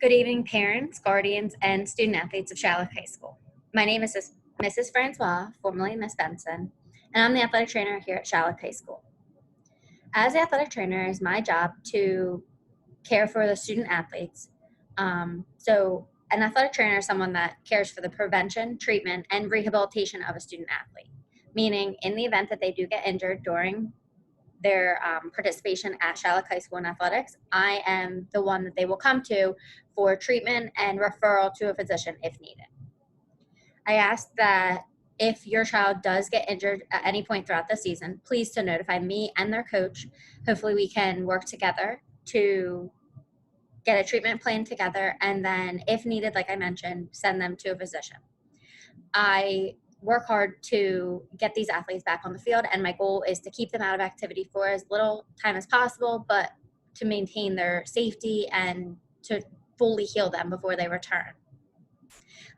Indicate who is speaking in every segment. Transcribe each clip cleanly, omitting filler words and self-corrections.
Speaker 1: Good evening, parents, guardians, and student athletes of Shallock High School. My name is Mrs. Francois, formerly Miss Benson, and I'm the athletic trainer here at Shallock High School. As the athletic trainer, it is my job to care for the student athletes. So an athletic trainer is someone that cares for the prevention, treatment, and rehabilitation of a student athlete, meaning in the event that they do get injured during their participation at Shallock High School in athletics, I am the one that they will come to for treatment and referral to a physician if needed. I ask that if your child does get injured at any point throughout the season, please to notify me and their coach. Hopefully we can work together to get a treatment plan together, and then if needed, like I mentioned, send them to a physician. I work hard to get these athletes back on the field, and my goal is to keep them out of activity for as little time as possible, but to maintain their safety and to fully heal them before they return.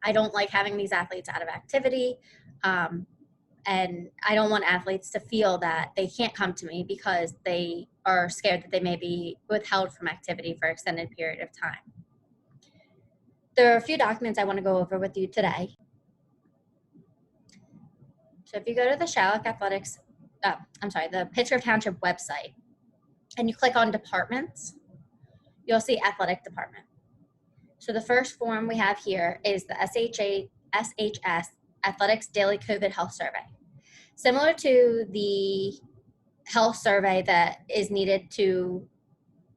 Speaker 1: I don't like having these athletes out of activity, and I don't want athletes to feel that they can't come to me because they are scared that they may be withheld from activity for an extended period of time. There are a few documents I want to go over with you today. So if you go to the the Pittsgrove Township website, and you click on departments, you'll see athletic department. So the first form we have here is the SHS Athletics Daily COVID Health Survey. Similar to the health survey that is needed to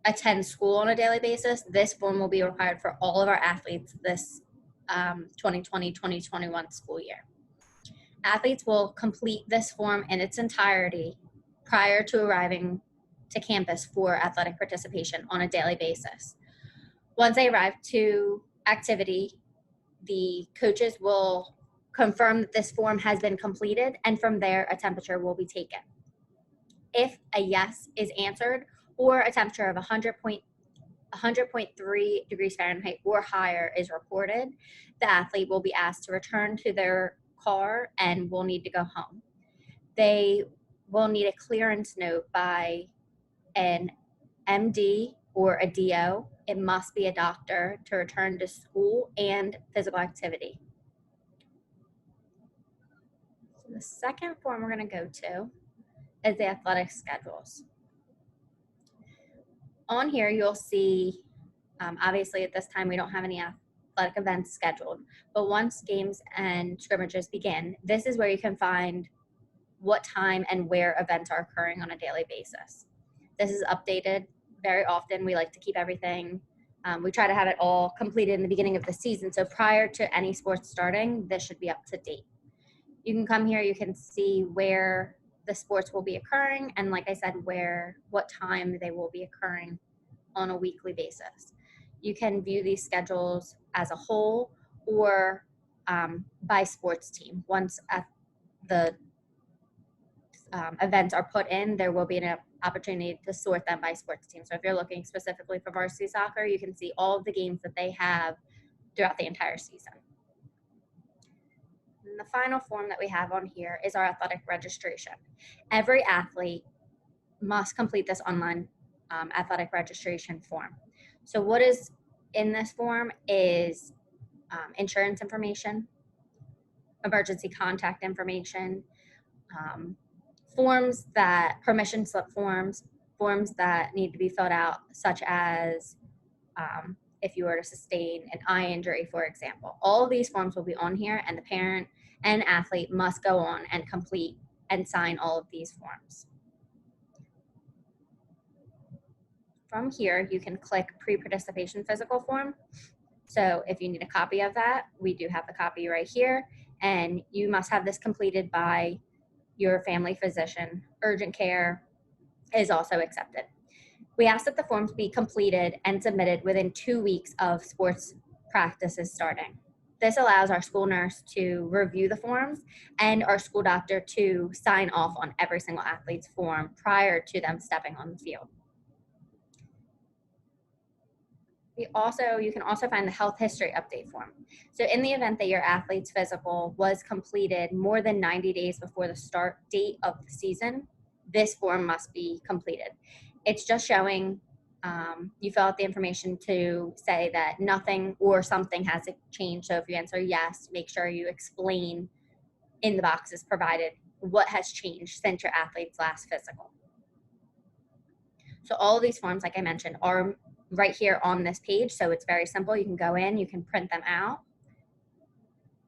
Speaker 1: attend school on a daily basis, this form will be required for all of our athletes this 2020-2021 school year. Athletes will complete this form in its entirety prior to arriving to campus for athletic participation on a daily basis. Once they arrive to activity, the coaches will confirm that this form has been completed, and from there, a temperature will be taken. If a yes is answered or a temperature of 100.3 degrees Fahrenheit or higher is reported, the athlete will be asked to return to their car and will need to go home. They will need a clearance note by an MD or a DO. It must be a doctor to return to school and physical activity. So the second form we're going to go to is the athletic schedules. On here, you'll see, obviously at this time, we don't have any athletic events scheduled, but once games and scrimmages begin, this is where you can find what time and where events are occurring on a daily basis. This is updated very often. We like to keep everything. We try to have it all completed in the beginning of the season. So prior to any sports starting, this should be up to date. You can come here, you can see where the sports will be occurring, and like I said, what time they will be occurring on a weekly basis. You can view these schedules as a whole or by sports team. Once the events are put in, there will be an opportunity to sort them by sports team. So if you're looking specifically for varsity soccer, you can see all of the games that they have throughout the entire season. And the final form that we have on here is our athletic registration. Every athlete must complete this online athletic registration form. So what is in this form is insurance information, emergency contact information, permission slip forms that need to be filled out, such as if you were to sustain an eye injury, for example. All of these forms will be on here, and the parent and athlete must go on and complete and sign all of these forms. From here, you can click pre-participation physical form. So if you need a copy of that, we do have the copy right here, and you must have this completed by your family physician. Urgent care is also accepted. We ask that the forms be completed and submitted within 2 weeks of sports practices starting. This allows our school nurse to review the forms and our school doctor to sign off on every single athlete's form prior to them stepping on the field. You can also find the health history update form. So in the event that your athlete's physical was completed more than 90 days before the start date of the season, this form must be completed. It's just showing You fill out the information to say that nothing or something has changed. So if you answer yes, make sure you explain in the boxes provided what has changed since your athlete's last physical. So all of these forms, like I mentioned, are right here on this page. So it's very simple. You can go in, you can print them out.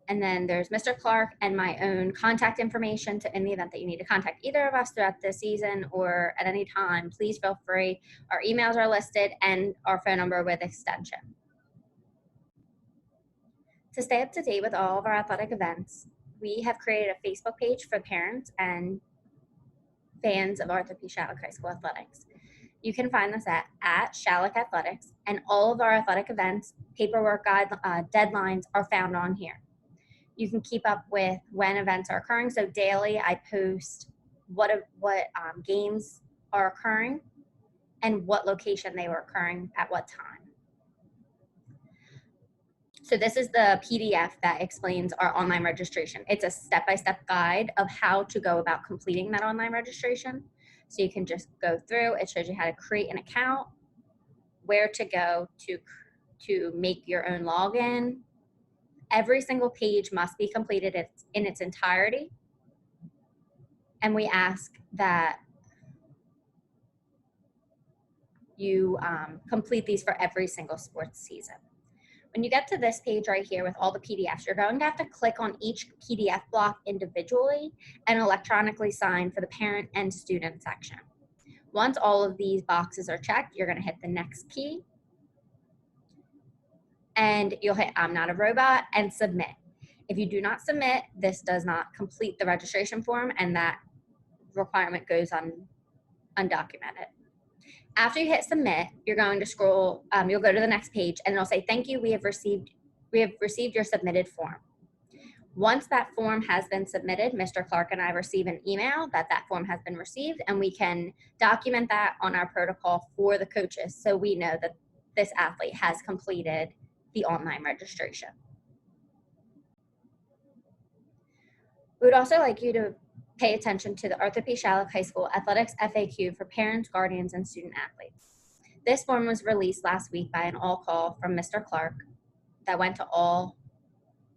Speaker 1: And then there's Mr. Clark and my own contact information to, in the event that you need to contact either of us throughout the season or at any time, please feel free. Our emails are listed and our phone number with extension. To stay up to date with all of our athletic events, we have created a Facebook page for parents and fans of Arthur P. Shallock High School Athletics. You can find us at Shallock Athletics, and all of our athletic events, paperwork deadlines are found on here. You can keep up with when events are occurring. So daily, I post what games are occurring and what location they were occurring at what time. So this is the PDF that explains our online registration. It's a step-by-step guide of how to go about completing that online registration. So you can just go through. It shows you how to create an account, where to go to make your own login. Every single page must be completed in its entirety. And we ask that you complete these for every single sports season. When you get to this page right here with all the PDFs, you're going to have to click on each PDF block individually and electronically sign for the parent and student section. Once all of these boxes are checked, you're going to hit the next key and you'll hit I'm not a robot and submit. If you do not submit, this does not complete the registration form and that requirement goes undocumented. After you hit submit, you're going to scroll, you'll go to the next page and it'll say, thank you, we have received your submitted form. Once that form has been submitted, Mr. Clark and I receive an email that form has been received, and we can document that on our protocol for the coaches so we know that this athlete has completed the online registration. We would also like you to pay attention to the Arthur P. Shallock High School Athletics FAQ for parents, guardians, and student athletes. This form was released last week by an all-call from Mr. Clark that went to all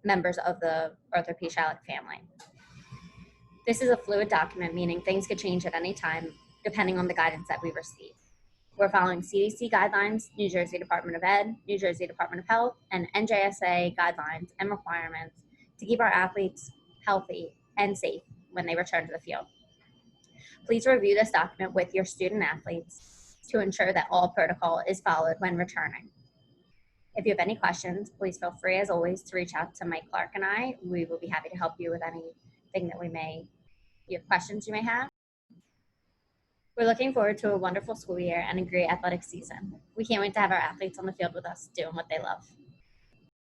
Speaker 1: members of the Arthur P. Shallock family. This is a fluid document, meaning things could change at any time depending on the guidance that we receive. We're following CDC guidelines, New Jersey Department of Ed, New Jersey Department of Health, and NJSA guidelines and requirements to keep our athletes healthy and safe when they return to the field. Please review this document with your student athletes to ensure that all protocol is followed when returning. If you have any questions, please feel free, as always, to reach out to Mike Clark and I. We will be happy to help you with anything that questions you may have. We're looking forward to a wonderful school year and a great athletic season. We can't wait to have our athletes on the field with us doing what they love.